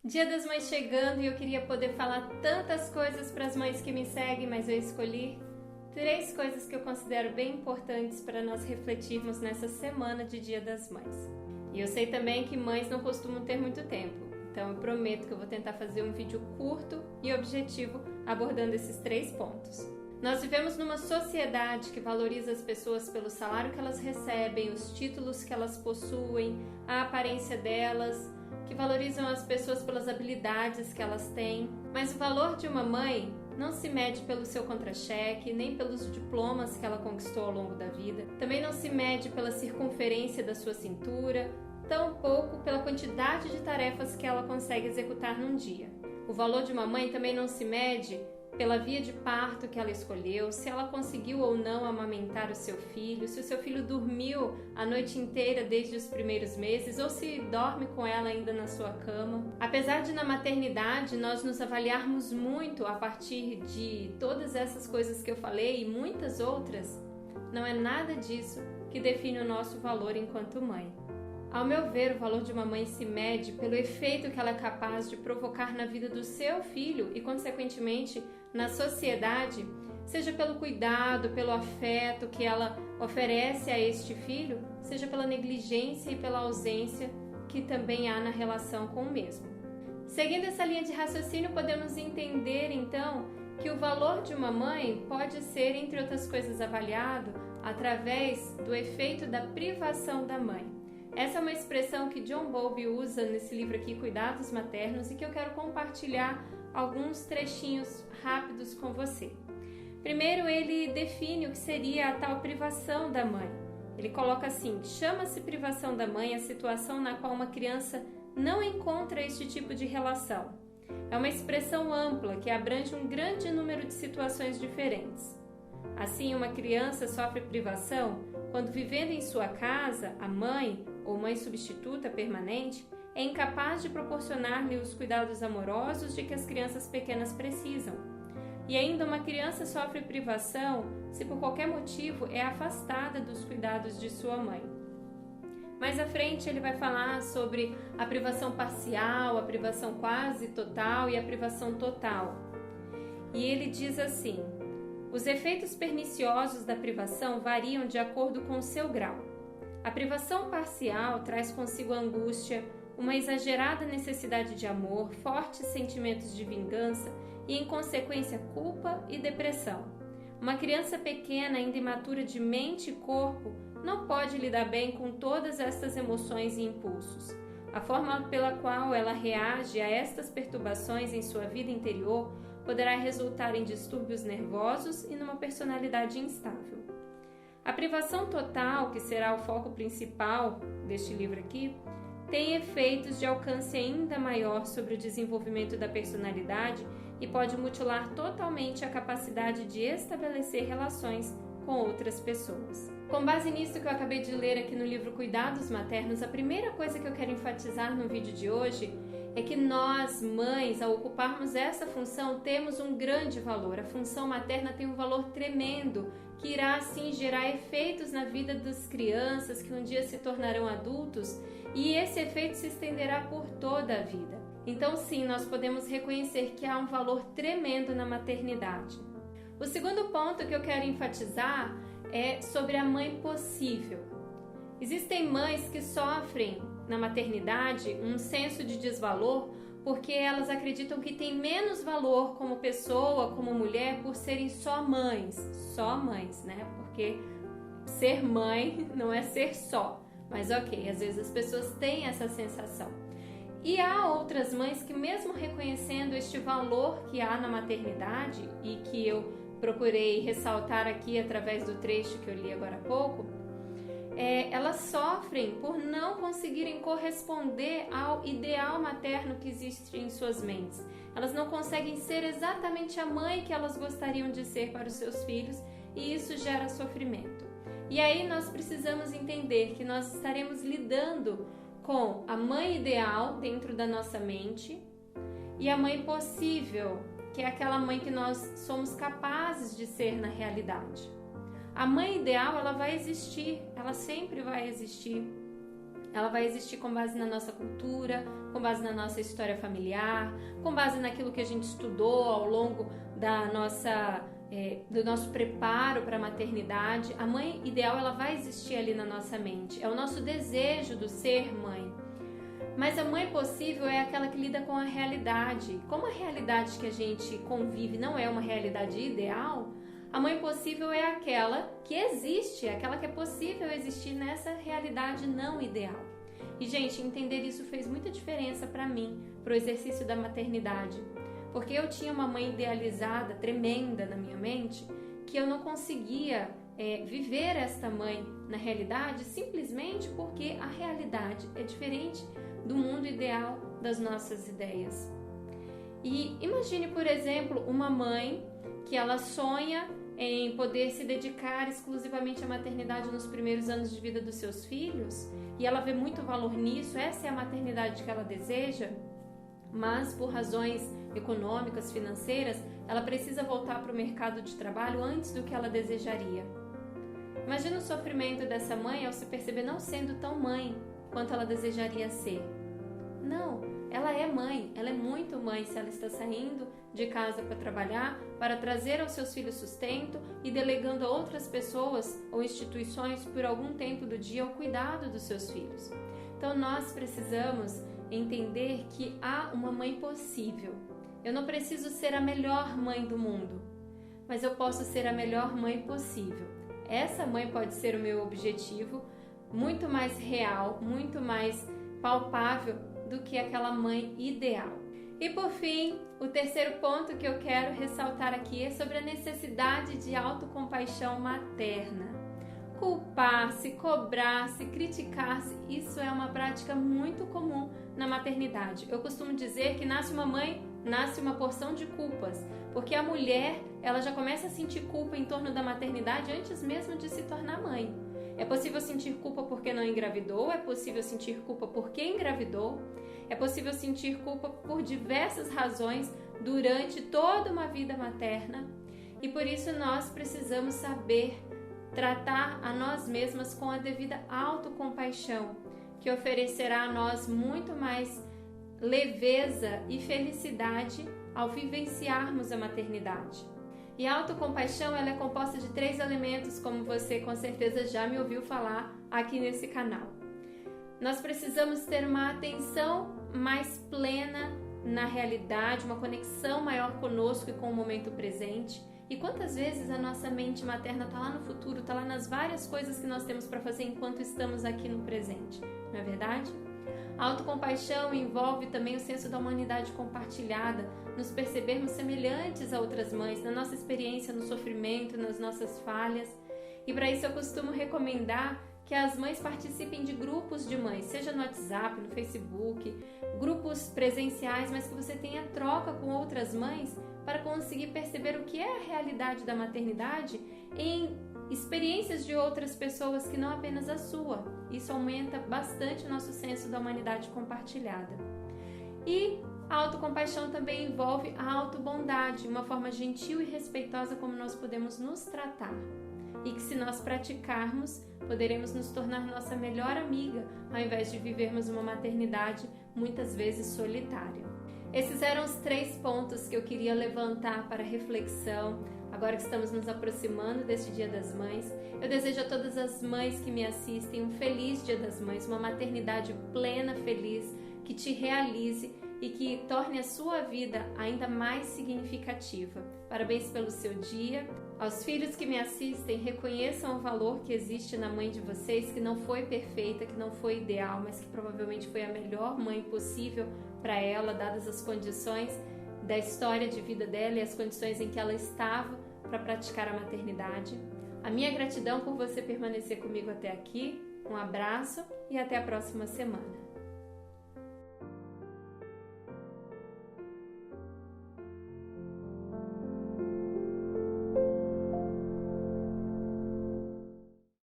Dia das Mães chegando e eu queria poder falar tantas coisas para as mães que me seguem, mas eu escolhi 3 coisas que eu considero bem importantes para nós refletirmos nessa semana de Dia das Mães. E eu sei também que mães não costumam ter muito tempo, então eu prometo que eu vou tentar fazer um vídeo curto e objetivo abordando esses 3 pontos. Nós vivemos numa sociedade que valoriza as pessoas pelo salário que elas recebem, os títulos que elas possuem, a aparência delas, que valorizam as pessoas pelas habilidades que elas têm. Mas o valor de uma mãe não se mede pelo seu contra-cheque, nem pelos diplomas que ela conquistou ao longo da vida. Também não se mede pela circunferência da sua cintura, tampouco pela quantidade de tarefas que ela consegue executar num dia. O valor de uma mãe também não se mede pela via de parto que ela escolheu, se ela conseguiu ou não amamentar o seu filho, se o seu filho dormiu a noite inteira desde os primeiros meses ou se dorme com ela ainda na sua cama. Apesar de na maternidade nós nos avaliarmos muito a partir de todas essas coisas que eu falei e muitas outras, não é nada disso que define o nosso valor enquanto mãe. Ao meu ver, o valor de uma mãe se mede pelo efeito que ela é capaz de provocar na vida do seu filho e, consequentemente, na sociedade, seja pelo cuidado, pelo afeto que ela oferece a este filho, seja pela negligência e pela ausência que também há na relação com o mesmo. Seguindo essa linha de raciocínio, podemos entender, então, que o valor de uma mãe pode ser, entre outras coisas, avaliado através do efeito da privação da mãe. Essa é uma expressão que John Bowlby usa nesse livro aqui, Cuidados Maternos, e que eu quero compartilhar alguns trechinhos rápidos com você. Primeiro, ele define o que seria a tal privação da mãe. Ele coloca assim: chama-se privação da mãe a situação na qual uma criança não encontra este tipo de relação. É uma expressão ampla que abrange um grande número de situações diferentes. Assim, uma criança sofre privação quando, vivendo em sua casa, a mãe, ou mãe substituta permanente, é incapaz de proporcionar-lhe os cuidados amorosos de que as crianças pequenas precisam. E ainda uma criança sofre privação se por qualquer motivo é afastada dos cuidados de sua mãe. Mais à frente ele vai falar sobre a privação parcial, a privação quase total e a privação total. E ele diz assim: os efeitos perniciosos da privação variam de acordo com o seu grau. A privação parcial traz consigo angústia, uma exagerada necessidade de amor, fortes sentimentos de vingança e, em consequência, culpa e depressão. Uma criança pequena, ainda imatura de mente e corpo, não pode lidar bem com todas estas emoções e impulsos. A forma pela qual ela reage a estas perturbações em sua vida interior poderá resultar em distúrbios nervosos e numa personalidade instável. A privação total, que será o foco principal deste livro aqui, tem efeitos de alcance ainda maior sobre o desenvolvimento da personalidade e pode mutilar totalmente a capacidade de estabelecer relações com outras pessoas. Com base nisso que eu acabei de ler aqui no livro Cuidados Maternos, a primeira coisa que eu quero enfatizar no vídeo de hoje é que nós, mães, ao ocuparmos essa função, temos um grande valor. A função materna tem um valor tremendo, que irá, assim, gerar efeitos na vida das crianças que um dia se tornarão adultos, e esse efeito se estenderá por toda a vida. Então, sim, nós podemos reconhecer que há um valor tremendo na maternidade. O segundo ponto que eu quero enfatizar é sobre a mãe possível. Existem mães que sofrem na maternidade um senso de desvalor porque elas acreditam que têm menos valor como pessoa, como mulher, por serem só mães, né? Porque ser mãe não é ser só, mas ok, às vezes as pessoas têm essa sensação. E há outras mães que, mesmo reconhecendo este valor que há na maternidade e que eu procurei ressaltar aqui através do trecho que eu li agora há pouco, elas sofrem por não conseguirem corresponder ao ideal materno que existe em suas mentes. Elas não conseguem ser exatamente a mãe que elas gostariam de ser para os seus filhos e isso gera sofrimento. E aí nós precisamos entender que nós estaremos lidando com a mãe ideal dentro da nossa mente e a mãe possível, que é aquela mãe que nós somos capazes de ser na realidade. A mãe ideal, ela vai existir, ela sempre vai existir. Ela vai existir com base na nossa cultura, com base na nossa história familiar, com base naquilo que a gente estudou ao longo do nosso preparo para a maternidade. A mãe ideal, ela vai existir ali na nossa mente. É o nosso desejo do ser mãe. Mas a mãe possível é aquela que lida com a realidade. Como a realidade que a gente convive não é uma realidade ideal, a mãe possível é aquela que existe, aquela que é possível existir nessa realidade não ideal. E, gente, entender isso fez muita diferença para mim, para o exercício da maternidade. Porque eu tinha uma mãe idealizada, tremenda na minha mente, que eu não conseguia viver esta mãe na realidade simplesmente porque a realidade é diferente do mundo ideal das nossas ideias. E imagine, por exemplo, uma mãe que ela sonha em poder se dedicar exclusivamente à maternidade nos primeiros anos de vida dos seus filhos, e ela vê muito valor nisso, essa é a maternidade que ela deseja, mas por razões econômicas, financeiras, ela precisa voltar para o mercado de trabalho antes do que ela desejaria. Imagina o sofrimento dessa mãe ao se perceber não sendo tão mãe quanto ela desejaria ser. Não, ela é mãe, ela é muito mãe se ela está saindo de casa para trabalhar, para trazer aos seus filhos sustento e delegando a outras pessoas ou instituições por algum tempo do dia o cuidado dos seus filhos. Então nós precisamos entender que há uma mãe possível. Eu não preciso ser a melhor mãe do mundo, mas eu posso ser a melhor mãe possível. Essa mãe pode ser o meu objetivo, muito mais real, muito mais palpável do que aquela mãe ideal. E por fim, o terceiro ponto que eu quero ressaltar aqui é sobre a necessidade de autocompaixão materna. Culpar-se, cobrar-se, criticar-se, isso é uma prática muito comum na maternidade. Eu costumo dizer que nasce uma mãe, nasce uma porção de culpas, porque a mulher, ela já começa a sentir culpa em torno da maternidade antes mesmo de se tornar mãe. É possível sentir culpa porque não engravidou, é possível sentir culpa porque engravidou, é possível sentir culpa por diversas razões durante toda uma vida materna, e por isso nós precisamos saber tratar a nós mesmas com a devida autocompaixão, que oferecerá a nós muito mais leveza e felicidade ao vivenciarmos a maternidade. E a autocompaixão, ela é composta de 3 elementos, como você com certeza já me ouviu falar aqui nesse canal. Nós precisamos ter uma atenção mais plena na realidade, uma conexão maior conosco e com o momento presente. E quantas vezes a nossa mente materna está lá no futuro, está lá nas várias coisas que nós temos para fazer enquanto estamos aqui no presente, não é verdade? A autocompaixão envolve também o senso da humanidade compartilhada, nos percebermos semelhantes a outras mães, na nossa experiência, no sofrimento, nas nossas falhas. E para isso eu costumo recomendar que as mães participem de grupos de mães, seja no WhatsApp, no Facebook, grupos presenciais, mas que você tenha troca com outras mães para conseguir perceber o que é a realidade da maternidade em experiências de outras pessoas que não apenas a sua. Isso aumenta bastante o nosso senso da humanidade compartilhada. E a autocompaixão também envolve a autobondade, uma forma gentil e respeitosa como nós podemos nos tratar. E que se nós praticarmos, poderemos nos tornar nossa melhor amiga, ao invés de vivermos uma maternidade muitas vezes solitária. Esses eram os 3 pontos que eu queria levantar para reflexão, agora que estamos nos aproximando deste Dia das Mães. Eu desejo a todas as mães que me assistem um feliz Dia das Mães, uma maternidade plena, feliz, que te realize e que torne a sua vida ainda mais significativa. Parabéns pelo seu dia. Aos filhos que me assistem, reconheçam o valor que existe na mãe de vocês, que não foi perfeita, que não foi ideal, mas que provavelmente foi a melhor mãe possível para ela, dadas as condições da história de vida dela e as condições em que ela estava para praticar a maternidade. A minha gratidão por você permanecer comigo até aqui. Um abraço e até a próxima semana.